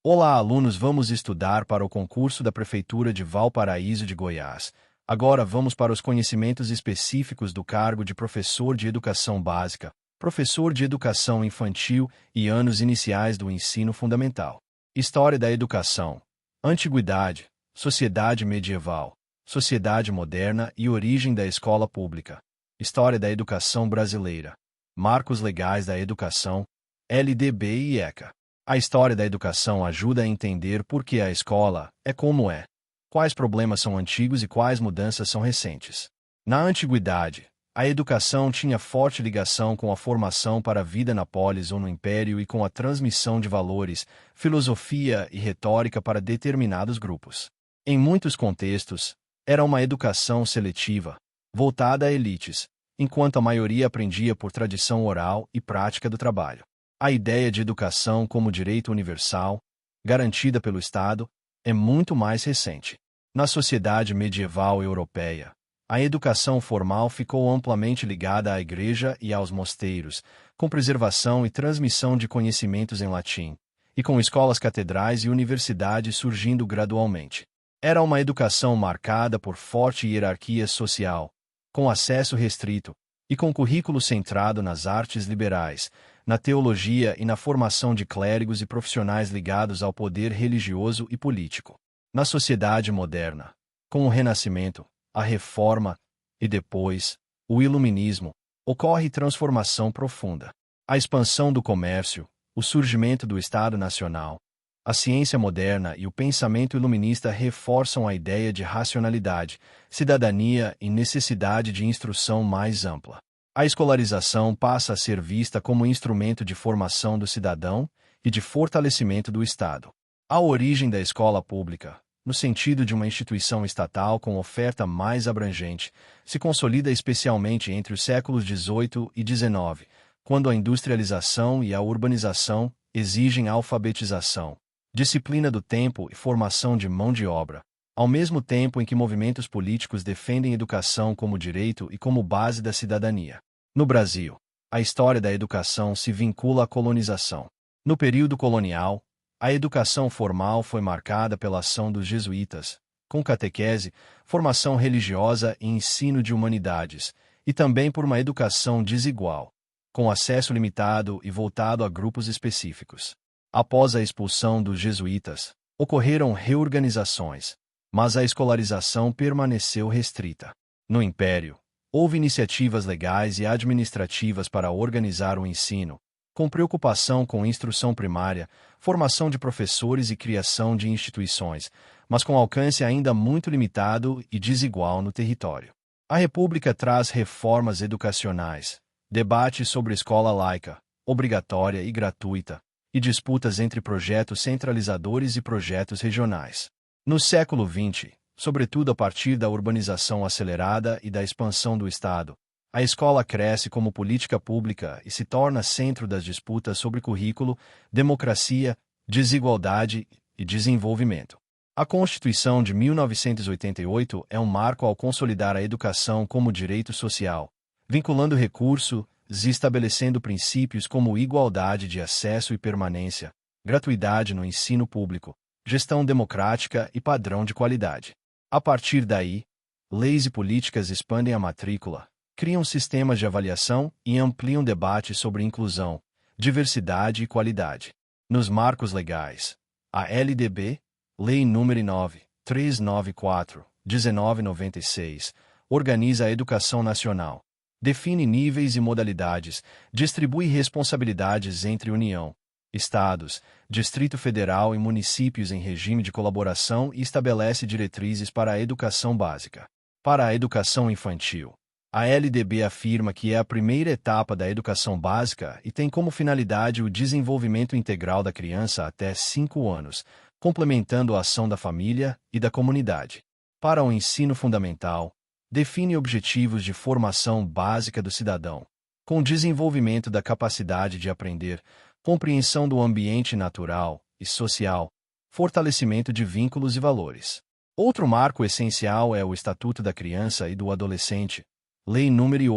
Olá, alunos, vamos estudar para o concurso da Prefeitura de Valparaíso de Goiás. Agora vamos para os conhecimentos específicos do cargo de professor de educação básica, professor de educação infantil e anos iniciais do ensino fundamental. História da educação. Antiguidade, sociedade medieval, sociedade moderna e origem da escola pública. História da educação brasileira. Marcos legais da educação, LDB e ECA. A história da educação ajuda a entender por que a escola é como é, quais problemas são antigos e quais mudanças são recentes. Na antiguidade, a educação tinha forte ligação com a formação para a vida na polis ou no império e com a transmissão de valores, filosofia e retórica para determinados grupos. Em muitos contextos, era uma educação seletiva, voltada a elites, enquanto a maioria aprendia por tradição oral e prática do trabalho. A ideia de educação como direito universal, garantida pelo Estado, é muito mais recente. Na sociedade medieval europeia, a educação formal ficou amplamente ligada à igreja e aos mosteiros, com preservação e transmissão de conhecimentos em latim, e com escolas catedrais e universidades surgindo gradualmente. Era uma educação marcada por forte hierarquia social, com acesso restrito, e com currículo centrado nas artes liberais, na teologia e na formação de clérigos e profissionais ligados ao poder religioso e político. Na sociedade moderna, com o Renascimento, a Reforma e depois, o Iluminismo, ocorre transformação profunda. A expansão do comércio, o surgimento do Estado Nacional, a ciência moderna e o pensamento iluminista reforçam a ideia de racionalidade, cidadania e necessidade de instrução mais ampla. A escolarização passa a ser vista como instrumento de formação do cidadão e de fortalecimento do Estado. A origem da escola pública, no sentido de uma instituição estatal com oferta mais abrangente, se consolida especialmente entre os séculos XVIII e XIX, quando a industrialização e a urbanização exigem alfabetização, disciplina do tempo e formação de mão de obra, ao mesmo tempo em que movimentos políticos defendem educação como direito e como base da cidadania. No Brasil, a história da educação se vincula à colonização. No período colonial, a educação formal foi marcada pela ação dos jesuítas, com catequese, formação religiosa e ensino de humanidades, e também por uma educação desigual, com acesso limitado e voltado a grupos específicos. Após a expulsão dos jesuítas, ocorreram reorganizações, mas a escolarização permaneceu restrita. No Império, houve iniciativas legais e administrativas para organizar o ensino, com preocupação com instrução primária, formação de professores e criação de instituições, mas com alcance ainda muito limitado e desigual no território. A República traz reformas educacionais, debates sobre escola laica, obrigatória e gratuita, e disputas entre projetos centralizadores e projetos regionais. No século XX, sobretudo a partir da urbanização acelerada e da expansão do Estado, a escola cresce como política pública e se torna centro das disputas sobre currículo, democracia, desigualdade e desenvolvimento. A Constituição de 1988 é um marco ao consolidar a educação como direito social, vinculando recursos e estabelecendo princípios como igualdade de acesso e permanência, gratuidade no ensino público, gestão democrática e padrão de qualidade. A partir daí, leis e políticas expandem a matrícula, criam sistemas de avaliação e ampliam debates sobre inclusão, diversidade e qualidade. Nos marcos legais, a LDB, Lei nº 9.394, 1996, organiza a educação nacional, define níveis e modalidades, distribui responsabilidades entre União, Estados, Distrito Federal e municípios em regime de colaboração e estabelece diretrizes para a educação básica. Para a educação infantil, a LDB afirma que é a primeira etapa da educação básica e tem como finalidade o desenvolvimento integral da criança até 5 anos, complementando a ação da família e da comunidade. Para o ensino fundamental, define objetivos de formação básica do cidadão, com desenvolvimento da capacidade de aprender, compreensão do ambiente natural e social, fortalecimento de vínculos e valores. Outro marco essencial é o Estatuto da Criança e do Adolescente, Lei nº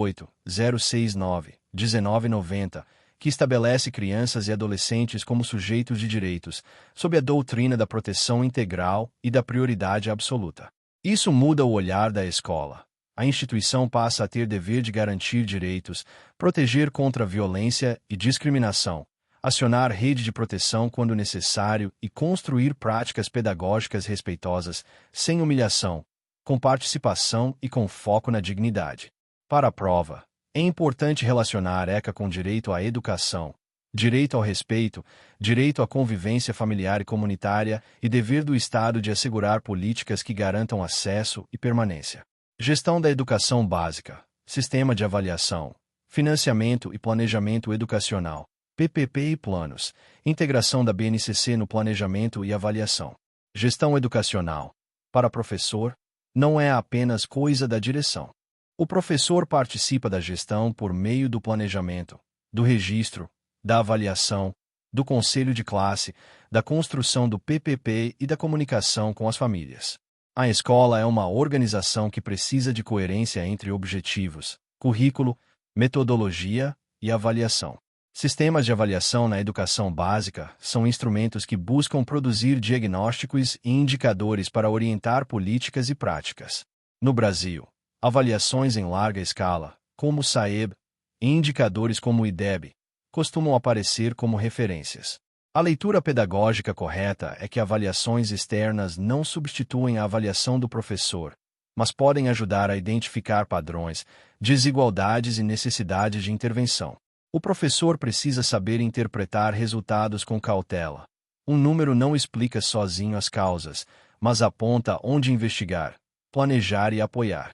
8.069, 1990, que estabelece crianças e adolescentes como sujeitos de direitos, sob a doutrina da proteção integral e da prioridade absoluta. Isso muda o olhar da escola. A instituição passa a ter dever de garantir direitos, proteger contra violência e discriminação, acionar rede de proteção quando necessário e construir práticas pedagógicas respeitosas, sem humilhação, com participação e com foco na dignidade. Para a prova, é importante relacionar ECA com direito à educação, direito ao respeito, direito à convivência familiar e comunitária e dever do Estado de assegurar políticas que garantam acesso e permanência. Gestão da educação básica, sistema de avaliação, financiamento e planejamento educacional, PPP e planos, integração da BNCC no planejamento e avaliação. Gestão educacional. Para professor, não é apenas coisa da direção. O professor participa da gestão por meio do planejamento, do registro, da avaliação, do conselho de classe, da construção do PPP e da comunicação com as famílias. A escola é uma organização que precisa de coerência entre objetivos, currículo, metodologia e avaliação. Sistemas de avaliação na educação básica são instrumentos que buscam produzir diagnósticos e indicadores para orientar políticas e práticas. No Brasil, avaliações em larga escala, como o SAEB, e indicadores como o IDEB, costumam aparecer como referências. A leitura pedagógica correta é que avaliações externas não substituem a avaliação do professor, mas podem ajudar a identificar padrões, desigualdades e necessidades de intervenção. O professor precisa saber interpretar resultados com cautela. Um número não explica sozinho as causas, mas aponta onde investigar, planejar e apoiar.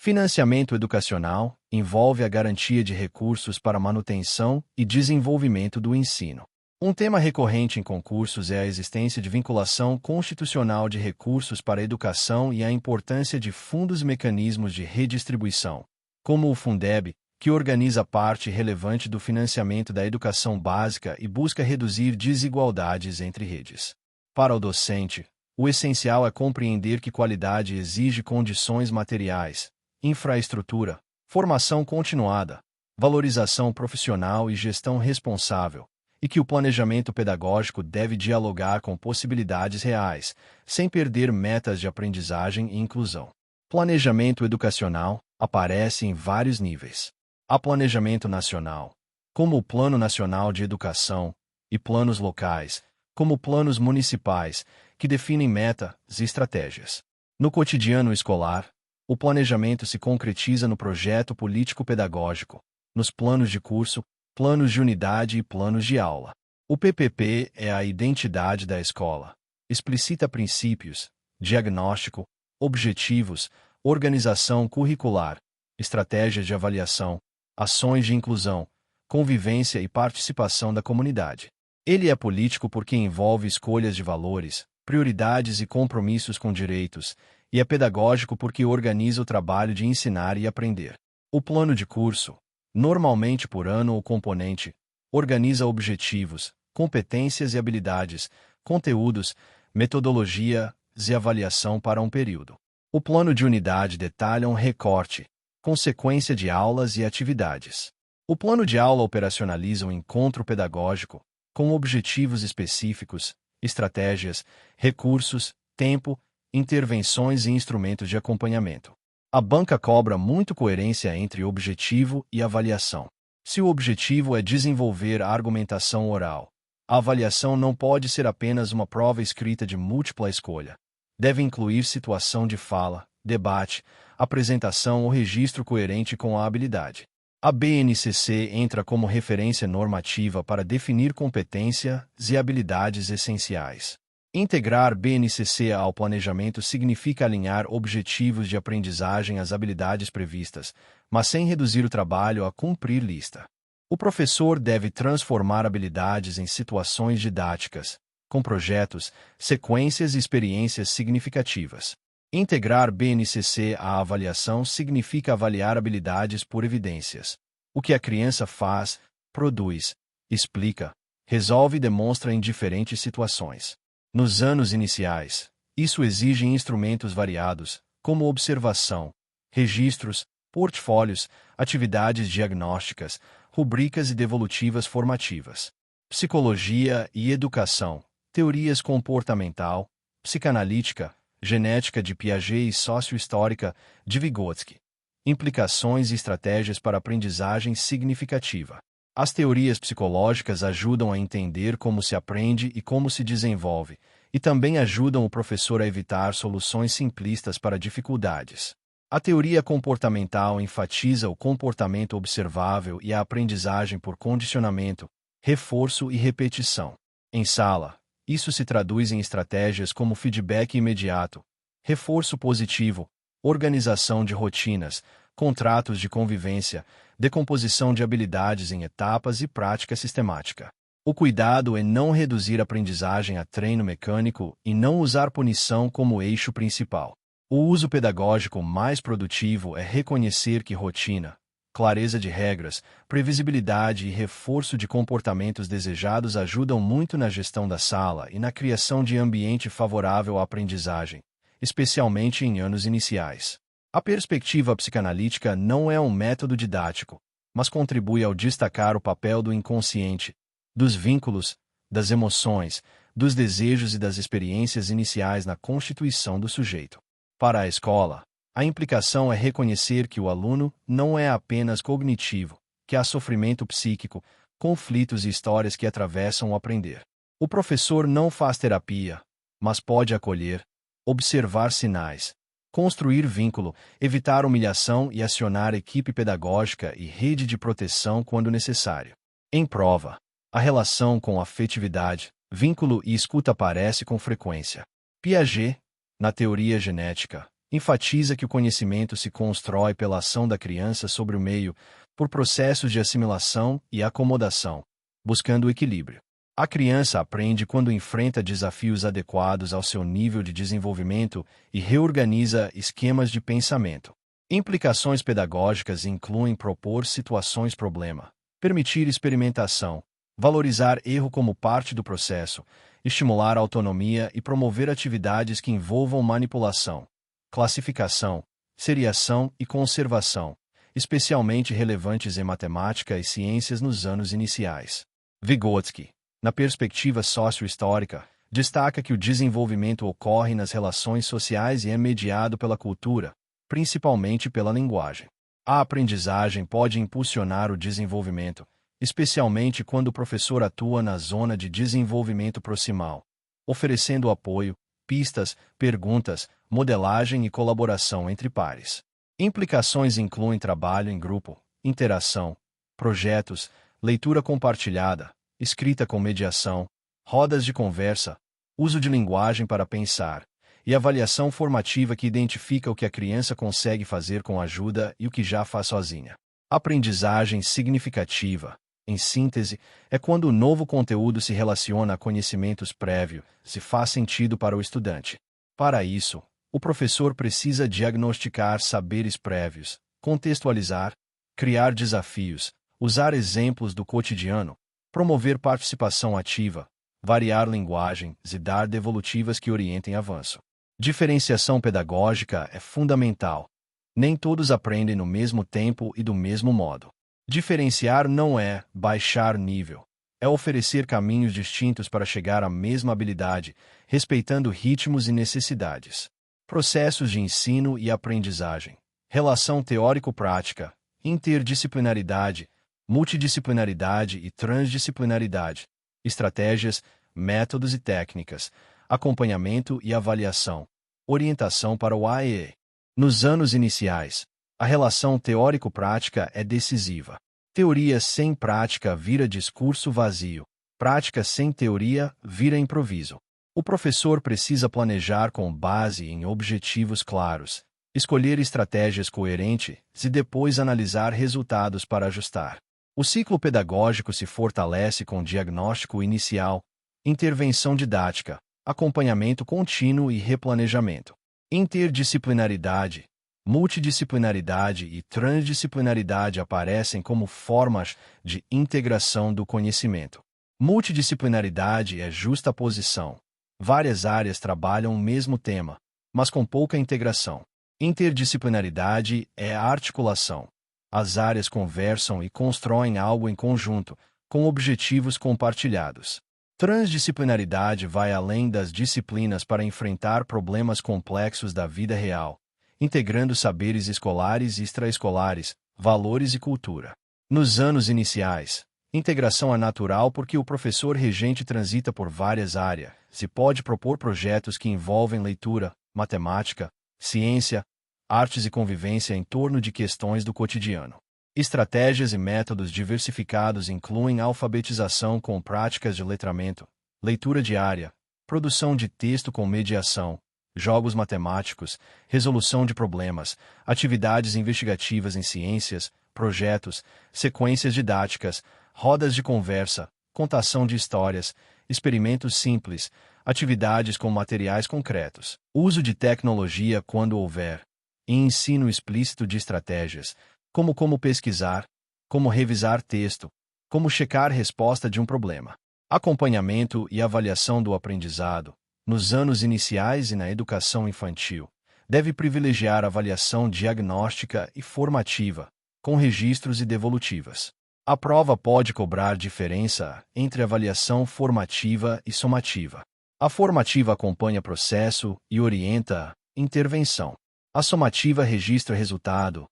Financiamento educacional envolve a garantia de recursos para manutenção e desenvolvimento do ensino. Um tema recorrente em concursos é a existência de vinculação constitucional de recursos para a educação e a importância de fundos e mecanismos de redistribuição, como o Fundeb, que organiza parte relevante do financiamento da educação básica e busca reduzir desigualdades entre redes. Para o docente, o essencial é compreender que qualidade exige condições materiais, infraestrutura, formação continuada, valorização profissional e gestão responsável, e que o planejamento pedagógico deve dialogar com possibilidades reais, sem perder metas de aprendizagem e inclusão. Planejamento educacional aparece em vários níveis. Há planejamento nacional, como o Plano Nacional de Educação, e planos locais, como planos municipais, que definem metas e estratégias. No cotidiano escolar, o planejamento se concretiza no projeto político-pedagógico, nos planos de curso, planos de unidade e planos de aula. O PPP é a identidade da escola. Explicita princípios, diagnóstico, objetivos, organização curricular, estratégias de avaliação, ações de inclusão, convivência e participação da comunidade. Ele é político porque envolve escolhas de valores, prioridades e compromissos com direitos, e é pedagógico porque organiza o trabalho de ensinar e aprender. O plano de curso, normalmente por ano ou componente, organiza objetivos, competências e habilidades, conteúdos, metodologia e avaliação para um período. O plano de unidade detalha um recorte, consequência de aulas e atividades. O plano de aula operacionaliza um encontro pedagógico, com objetivos específicos, estratégias, recursos, tempo, intervenções e instrumentos de acompanhamento. A banca cobra muito coerência entre objetivo e avaliação. Se o objetivo é desenvolver a argumentação oral, a avaliação não pode ser apenas uma prova escrita de múltipla escolha. Deve incluir situação de fala, debate, apresentação ou registro coerente com a habilidade. A BNCC entra como referência normativa para definir competências e habilidades essenciais. Integrar BNCC ao planejamento significa alinhar objetivos de aprendizagem às habilidades previstas, mas sem reduzir o trabalho a cumprir lista. O professor deve transformar habilidades em situações didáticas, com projetos, sequências e experiências significativas. Integrar BNCC à avaliação significa avaliar habilidades por evidências. O que a criança faz, produz, explica, resolve e demonstra em diferentes situações. Nos anos iniciais, isso exige instrumentos variados, como observação, registros, portfólios, atividades diagnósticas, rubricas e devolutivas formativas. Psicologia e educação, teorias comportamental, psicanalítica, genética de Piaget e sociohistórica de Vygotsky. Implicações e estratégias para aprendizagem significativa. As teorias psicológicas ajudam a entender como se aprende e como se desenvolve, e também ajudam o professor a evitar soluções simplistas para dificuldades. A teoria comportamental enfatiza o comportamento observável e a aprendizagem por condicionamento, reforço e repetição. Em sala, isso se traduz em estratégias como feedback imediato, reforço positivo, organização de rotinas, contratos de convivência, decomposição de habilidades em etapas e prática sistemática. O cuidado é não reduzir a aprendizagem a treino mecânico e não usar punição como eixo principal. O uso pedagógico mais produtivo é reconhecer que rotina, clareza de regras, previsibilidade e reforço de comportamentos desejados ajudam muito na gestão da sala e na criação de ambiente favorável à aprendizagem, especialmente em anos iniciais. A perspectiva psicanalítica não é um método didático, mas contribui ao destacar o papel do inconsciente, dos vínculos, das emoções, dos desejos e das experiências iniciais na constituição do sujeito. Para a escola, a implicação é reconhecer que o aluno não é apenas cognitivo, que há sofrimento psíquico, conflitos e histórias que atravessam o aprender. O professor não faz terapia, mas pode acolher, observar sinais, construir vínculo, evitar humilhação e acionar equipe pedagógica e rede de proteção quando necessário. Em prova, a relação com afetividade, vínculo e escuta aparece com frequência. Piaget, na teoria genética, enfatiza que o conhecimento se constrói pela ação da criança sobre o meio, por processos de assimilação e acomodação, buscando o equilíbrio. A criança aprende quando enfrenta desafios adequados ao seu nível de desenvolvimento e reorganiza esquemas de pensamento. Implicações pedagógicas incluem propor situações-problema, permitir experimentação, valorizar erro como parte do processo, estimular a autonomia e promover atividades que envolvam manipulação, classificação, seriação e conservação, especialmente relevantes em matemática e ciências nos anos iniciais. Vygotsky, na perspectiva sociohistórica, destaca que o desenvolvimento ocorre nas relações sociais e é mediado pela cultura, principalmente pela linguagem. A aprendizagem pode impulsionar o desenvolvimento, especialmente quando o professor atua na zona de desenvolvimento proximal, oferecendo apoio, pistas, perguntas, modelagem e colaboração entre pares. Implicações incluem trabalho em grupo, interação, projetos, leitura compartilhada, escrita com mediação, rodas de conversa, uso de linguagem para pensar, e avaliação formativa que identifica o que a criança consegue fazer com ajuda e o que já faz sozinha. Aprendizagem significativa, em síntese, é quando o novo conteúdo se relaciona a conhecimentos prévios, se faz sentido para o estudante. Para isso, o professor precisa diagnosticar saberes prévios, contextualizar, criar desafios, usar exemplos do cotidiano, promover participação ativa, variar linguagens e dar devolutivas que orientem avanço. Diferenciação pedagógica é fundamental. Nem todos aprendem no mesmo tempo e do mesmo modo. Diferenciar não é baixar nível. É oferecer caminhos distintos para chegar à mesma habilidade, respeitando ritmos e necessidades. Processos de ensino e aprendizagem. Relação teórico-prática, interdisciplinaridade, multidisciplinaridade e transdisciplinaridade. Estratégias, métodos e técnicas. Acompanhamento e avaliação. Orientação para o AEE. Nos anos iniciais, a relação teórico-prática é decisiva. Teoria sem prática vira discurso vazio. Prática sem teoria vira improviso. O professor precisa planejar com base em objetivos claros, escolher estratégias coerentes e depois analisar resultados para ajustar. O ciclo pedagógico se fortalece com diagnóstico inicial, intervenção didática, acompanhamento contínuo e replanejamento. Interdisciplinaridade, multidisciplinaridade e transdisciplinaridade aparecem como formas de integração do conhecimento. Multidisciplinaridade é justaposição. Várias áreas trabalham o mesmo tema, mas com pouca integração. Interdisciplinaridade é a articulação. As áreas conversam e constroem algo em conjunto, com objetivos compartilhados. Transdisciplinaridade vai além das disciplinas para enfrentar problemas complexos da vida real, integrando saberes escolares e extraescolares, valores e cultura. Nos anos iniciais, integração é natural porque o professor regente transita por várias áreas e pode propor projetos que envolvem leitura, matemática, ciência, artes e convivência em torno de questões do cotidiano. Estratégias e métodos diversificados incluem alfabetização com práticas de letramento, leitura diária, produção de texto com mediação, jogos matemáticos, resolução de problemas, atividades investigativas em ciências, projetos, sequências didáticas, rodas de conversa, contação de histórias, experimentos simples, atividades com materiais concretos, uso de tecnologia quando houver, e ensino explícito de estratégias, como pesquisar, como revisar texto, como checar resposta de um problema. Acompanhamento e avaliação do aprendizado, nos anos iniciais e na educação infantil, deve privilegiar avaliação diagnóstica e formativa, com registros e devolutivas. A prova pode cobrar diferença entre avaliação formativa e somativa. A formativa acompanha processo e orienta intervenção. A somativa registra resultado,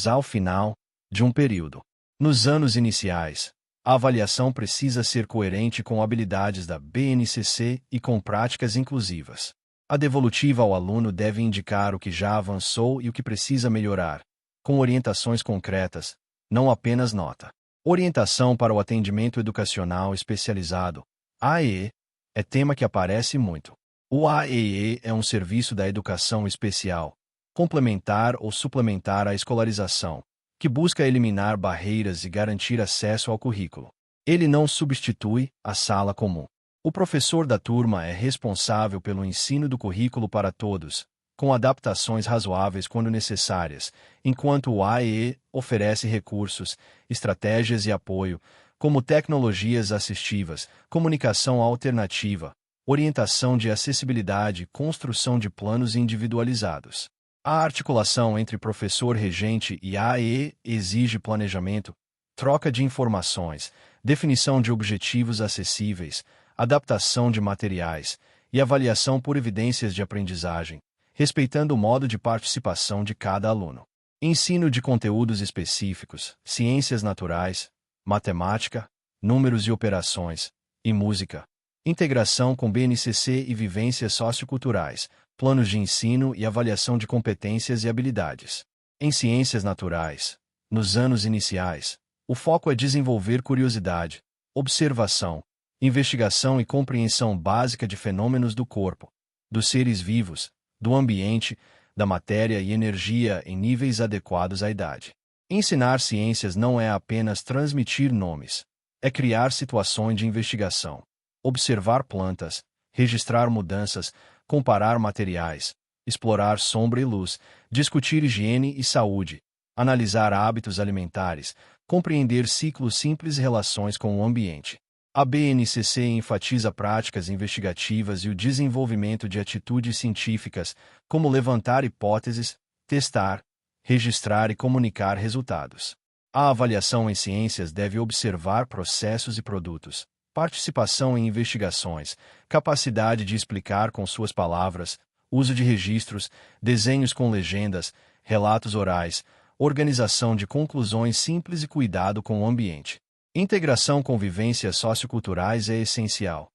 ao final de um período. Nos anos iniciais, a avaliação precisa ser coerente com habilidades da BNCC e com práticas inclusivas. A devolutiva ao aluno deve indicar o que já avançou e o que precisa melhorar, com orientações concretas, não apenas nota. Orientação para o atendimento educacional especializado, AEE, é tema que aparece muito. O AEE é um serviço da educação especial, complementar ou suplementar à escolarização, que busca eliminar barreiras e garantir acesso ao currículo. Ele não substitui a sala comum. O professor da turma é responsável pelo ensino do currículo para todos, com adaptações razoáveis quando necessárias, enquanto o AEE oferece recursos, estratégias e apoio, como tecnologias assistivas, comunicação alternativa, orientação de acessibilidade e construção de planos individualizados. A articulação entre professor regente e AEE exige planejamento, troca de informações, definição de objetivos acessíveis, adaptação de materiais e avaliação por evidências de aprendizagem, respeitando o modo de participação de cada aluno. Ensino de conteúdos específicos, ciências naturais, matemática, números e operações, e música. Integração com BNCC e vivências socioculturais, planos de ensino e avaliação de competências e habilidades. Em ciências naturais, nos anos iniciais, o foco é desenvolver curiosidade, observação, investigação e compreensão básica de fenômenos do corpo, dos seres vivos, do ambiente, da matéria e energia em níveis adequados à idade. Ensinar ciências não é apenas transmitir nomes, é criar situações de investigação, observar plantas, registrar mudanças, comparar materiais, explorar sombra e luz, discutir higiene e saúde, analisar hábitos alimentares, compreender ciclos simples e relações com o ambiente. A BNCC enfatiza práticas investigativas e o desenvolvimento de atitudes científicas, como levantar hipóteses, testar, registrar e comunicar resultados. A avaliação em ciências deve observar processos e produtos, participação em investigações, capacidade de explicar com suas palavras, uso de registros, desenhos com legendas, relatos orais, organização de conclusões simples e cuidado com o ambiente. Integração com vivências socioculturais é essencial.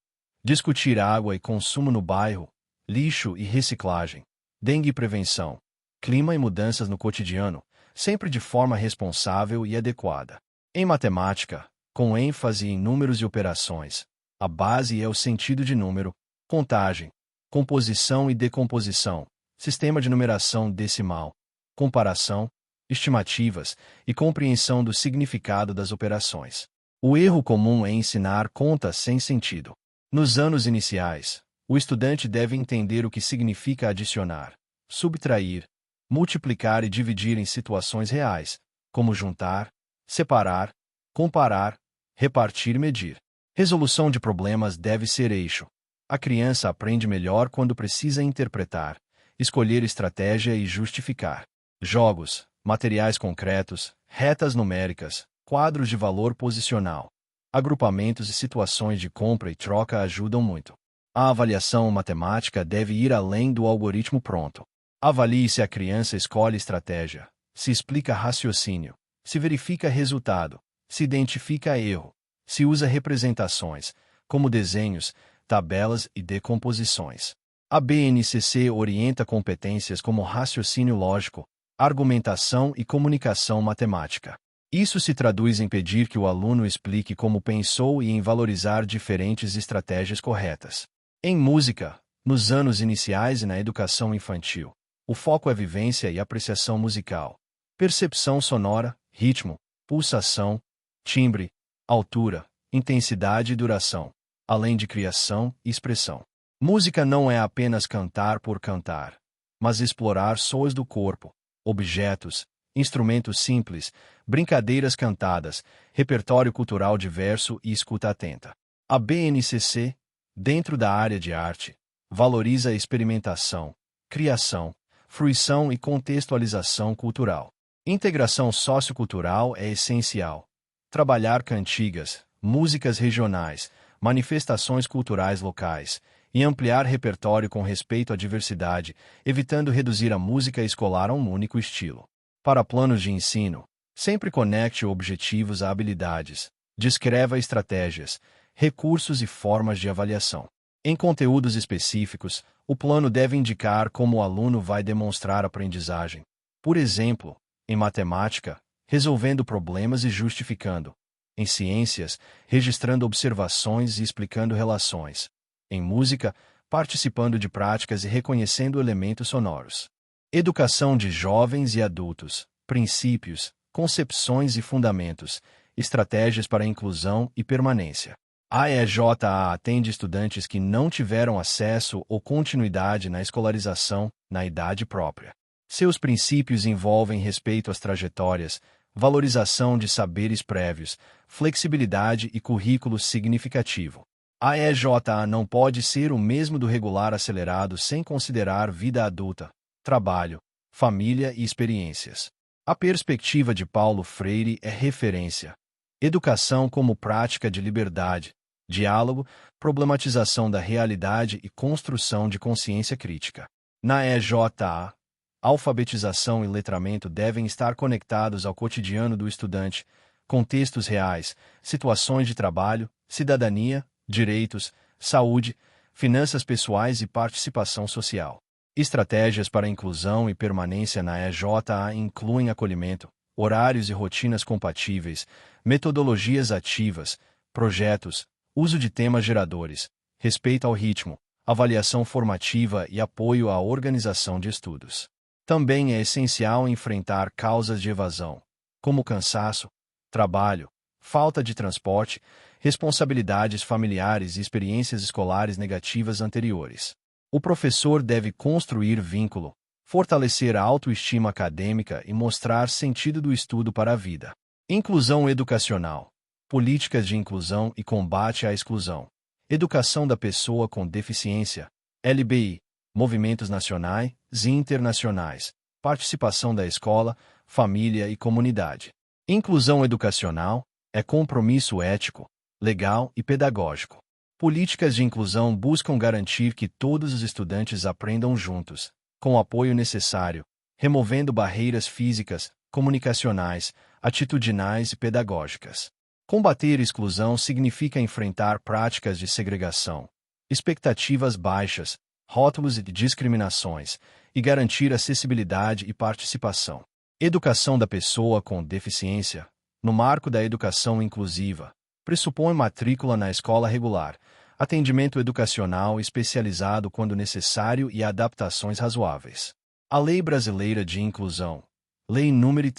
Discutir água e consumo no bairro, lixo e reciclagem, dengue e prevenção, clima e mudanças no cotidiano, sempre de forma responsável e adequada. Em matemática, com ênfase em números e operações, a base é o sentido de número, contagem, composição e decomposição, sistema de numeração decimal, comparação, estimativas e compreensão do significado das operações. O erro comum é ensinar contas sem sentido. Nos anos iniciais, o estudante deve entender o que significa adicionar, subtrair, multiplicar e dividir em situações reais, como juntar, separar, comparar, repartir e medir. Resolução de problemas deve ser eixo. A criança aprende melhor quando precisa interpretar, escolher estratégia e justificar. Jogos, materiais concretos, retas numéricas, quadros de valor posicional. Agrupamentos e situações de compra e troca ajudam muito. A avaliação matemática deve ir além do algoritmo pronto. Avalie se a criança escolhe estratégia, se explica raciocínio, se verifica resultado, se identifica erro, se usa representações, como desenhos, tabelas e decomposições. A BNCC orienta competências como raciocínio lógico, argumentação e comunicação matemática. Isso se traduz em pedir que o aluno explique como pensou e em valorizar diferentes estratégias corretas. Em música, nos anos iniciais e na educação infantil, o foco é vivência e apreciação musical, percepção sonora, ritmo, pulsação, timbre, altura, intensidade e duração, além de criação e expressão. Música não é apenas cantar por cantar, mas explorar sons do corpo, objetos, instrumentos simples, brincadeiras cantadas, repertório cultural diverso e escuta atenta. A BNCC, dentro da área de arte, valoriza a experimentação, criação, fruição e contextualização cultural. Integração sociocultural é essencial. Trabalhar cantigas, músicas regionais, manifestações culturais locais e ampliar repertório com respeito à diversidade, evitando reduzir a música escolar a um único estilo. Para planos de ensino, sempre conecte objetivos a habilidades, descreva estratégias, recursos e formas de avaliação. Em conteúdos específicos, o plano deve indicar como o aluno vai demonstrar aprendizagem. Por exemplo, em matemática, resolvendo problemas e justificando. Em ciências, registrando observações e explicando relações. Em música, participando de práticas e reconhecendo elementos sonoros. Educação de jovens e adultos, princípios, concepções e fundamentos, estratégias para inclusão e permanência. A EJA atende estudantes que não tiveram acesso ou continuidade na escolarização na idade própria. Seus princípios envolvem respeito às trajetórias, valorização de saberes prévios, flexibilidade e currículo significativo. A EJA não pode ser o mesmo do regular acelerado sem considerar vida adulta, trabalho, família e experiências. A perspectiva de Paulo Freire é referência. Educação como prática de liberdade, diálogo, problematização da realidade e construção de consciência crítica. Na EJA, alfabetização e letramento devem estar conectados ao cotidiano do estudante, contextos reais, situações de trabalho, cidadania, direitos, saúde, finanças pessoais e participação social. Estratégias para inclusão e permanência na EJA incluem acolhimento, horários e rotinas compatíveis, metodologias ativas, projetos, uso de temas geradores, respeito ao ritmo, avaliação formativa e apoio à organização de estudos. Também é essencial enfrentar causas de evasão, como cansaço, trabalho, falta de transporte, responsabilidades familiares e experiências escolares negativas anteriores. O professor deve construir vínculo, fortalecer a autoestima acadêmica e mostrar sentido do estudo para a vida. Inclusão educacional, políticas de inclusão e combate à exclusão. Educação da pessoa com deficiência, LBI, movimentos nacionais e internacionais, participação da escola, família e comunidade. Inclusão educacional é compromisso ético, legal e pedagógico. Políticas de inclusão buscam garantir que todos os estudantes aprendam juntos, com o apoio necessário, removendo barreiras físicas, comunicacionais, atitudinais e pedagógicas. Combater exclusão significa enfrentar práticas de segregação, expectativas baixas, rótulos e discriminações, e garantir acessibilidade e participação. Educação da pessoa com deficiência, no marco da educação inclusiva, pressupõe matrícula na escola regular, atendimento educacional especializado quando necessário e adaptações razoáveis. A Lei Brasileira de Inclusão, Lei nº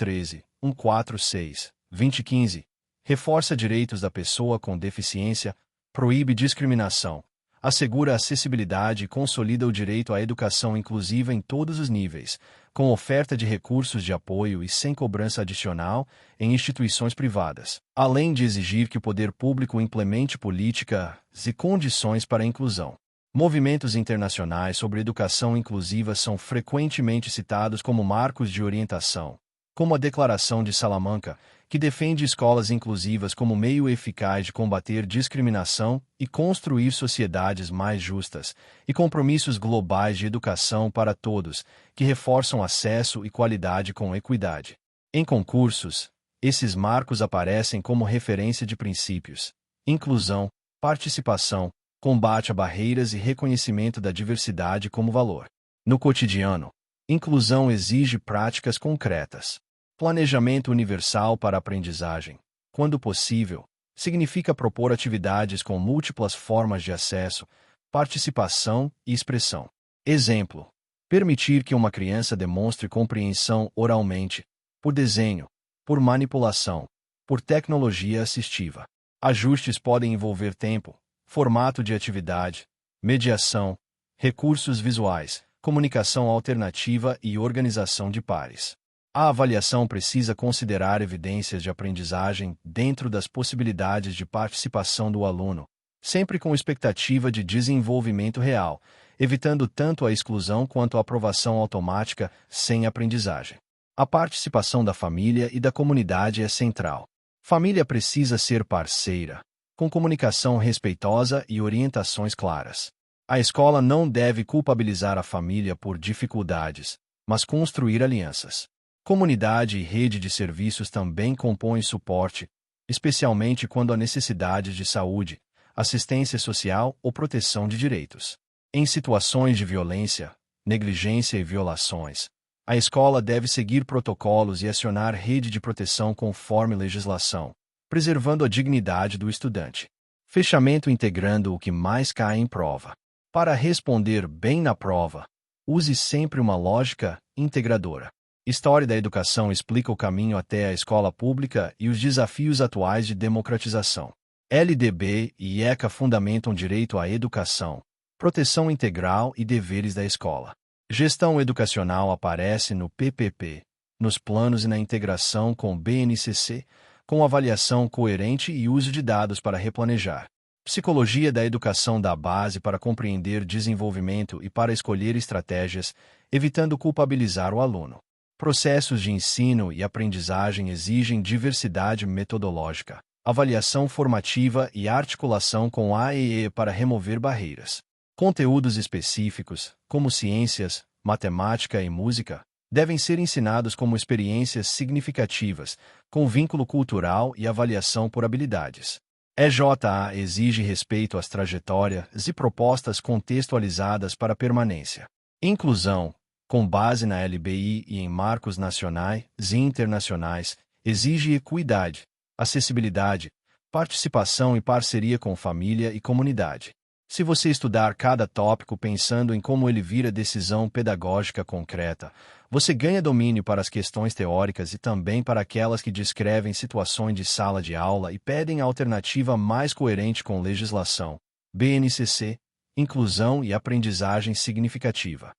13.146, 2015, reforça direitos da pessoa com deficiência, proíbe discriminação, assegura acessibilidade e consolida o direito à educação inclusiva em todos os níveis, com oferta de recursos de apoio e sem cobrança adicional em instituições privadas, além de exigir que o poder público implemente políticas e condições para a inclusão. Movimentos internacionais sobre educação inclusiva são frequentemente citados como marcos de orientação, como a Declaração de Salamanca, que defende escolas inclusivas como meio eficaz de combater discriminação e construir sociedades mais justas, e compromissos globais de educação para todos, que reforçam acesso e qualidade com equidade. Em concursos, esses marcos aparecem como referência de princípios: inclusão, participação, combate a barreiras e reconhecimento da diversidade como valor. No cotidiano, inclusão exige práticas concretas. Planejamento universal para a aprendizagem, quando possível, significa propor atividades com múltiplas formas de acesso, participação e expressão. Exemplo: permitir que uma criança demonstre compreensão oralmente, por desenho, por manipulação, por tecnologia assistiva. Ajustes podem envolver tempo, formato de atividade, mediação, recursos visuais, comunicação alternativa e organização de pares. A avaliação precisa considerar evidências de aprendizagem dentro das possibilidades de participação do aluno, sempre com expectativa de desenvolvimento real, evitando tanto a exclusão quanto a aprovação automática sem aprendizagem. A participação da família e da comunidade é central. Família precisa ser parceira, com comunicação respeitosa e orientações claras. A escola não deve culpabilizar a família por dificuldades, mas construir alianças. Comunidade e rede de serviços também compõem suporte, especialmente quando há necessidades de saúde, assistência social ou proteção de direitos. Em situações de violência, negligência e violações, a escola deve seguir protocolos e acionar rede de proteção conforme legislação, preservando a dignidade do estudante. Fechamento integrando o que mais cai em prova. Para responder bem na prova, use sempre uma lógica integradora. História da educação explica o caminho até a escola pública e os desafios atuais de democratização. LDB e ECA fundamentam direito à educação, proteção integral e deveres da escola. Gestão educacional aparece no PPP, nos planos e na integração com o BNCC, com avaliação coerente e uso de dados para replanejar. Psicologia da educação dá base para compreender desenvolvimento e para escolher estratégias, evitando culpabilizar o aluno. Processos de ensino e aprendizagem exigem diversidade metodológica, avaliação formativa e articulação com a AEE para remover barreiras. Conteúdos específicos, como ciências, matemática e música, devem ser ensinados como experiências significativas, com vínculo cultural e avaliação por habilidades. EJA exige respeito às trajetórias e propostas contextualizadas para permanência. Inclusão, com base na LBI e em marcos nacionais e internacionais, exige equidade, acessibilidade, participação e parceria com família e comunidade. Se você estudar cada tópico pensando em como ele vira decisão pedagógica concreta, você ganha domínio para as questões teóricas e também para aquelas que descrevem situações de sala de aula e pedem alternativa mais coerente com legislação. BNCC, Inclusão e Aprendizagem Significativa.